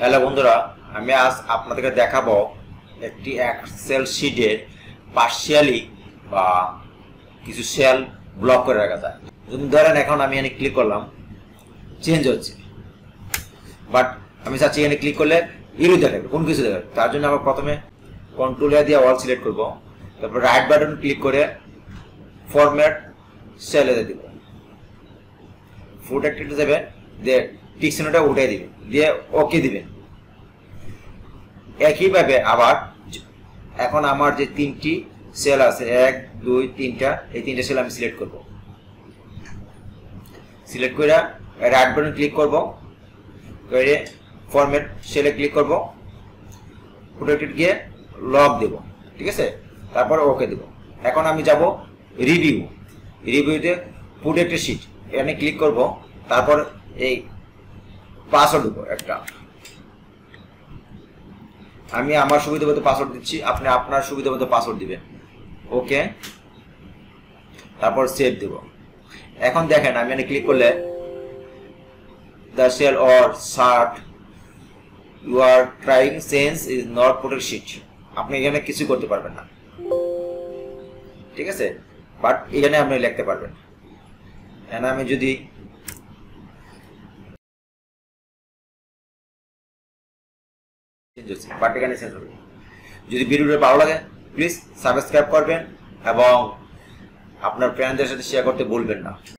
Hello বন্ধুরা, আমি আজ আপনাদেরকে দেখাবো একটি এক্সেল শিটের পার্শিয়ালি বা কিছু সেল ব্লক করে রাখা যায়। যেমন ধরেন এখন আমি এখানে ক্লিক করলাম, চেঞ্জ হচ্ছে, বাট আমি চাচ্ছি এখানে ক্লিক করলে ইরু দেখাবে, কোন কিছু দেখাবে। তার জন্য আমরা প্রথমে কন্ট্রোল দিয়ে অল সিলেক্ট করব, তারপর রাইট বাটন ক্লিক করে ফরম্যাট সেলে দিব, ফুট একটা দেবে, দিয়ে টিক চিহ্নটা উঠে দিবেন, দিয়ে ওকে দিবেন। একইভাবে আবার এখন আমার যে তিনটি সেল আছে, 1 2 3টা, এই তিনটা সেল আমি সিলেক্ট করব। সিলেক্ট করে রাইট বাটন ক্লিক করব, করে ফরম্যাট সেলে ক্লিক করব, প্রোটেক্টেড গিয়ে লক দেব, ঠিক আছে। তারপর ওকে দেব। এখন আমি যাব রিভিউতে প্রোটেক্টেড শিট, এখানে ক্লিক করব, তারপর এই পাসওয়ার্ড দেব একটা। আমি আমার সুবিধা মতো পাসওয়ার্ড দিচ্ছি, আপনি আপনার সুবিধা মতো পাসওয়ার্ড দিবেন। ওকে, তারপর সেভ দেব। এখন দেখেন আমি এখানে ক্লিক করলে the cell or chart you are trying change is not protect sheet, আপনি এখানে কিছু করতে পারবেন না, ঠিক আছে। বাট এখানে আপনি লিখতে পারবেন। এখানে আমি যদি বাট এখানে চেঞ্জ হবে। যদি ভিডিওটা ভালো লাগে প্লিজ সাবস্ক্রাইব করবেন এবং আপনার ফ্রেন্ডদের সাথে শেয়ার করতে ভুলবেন না।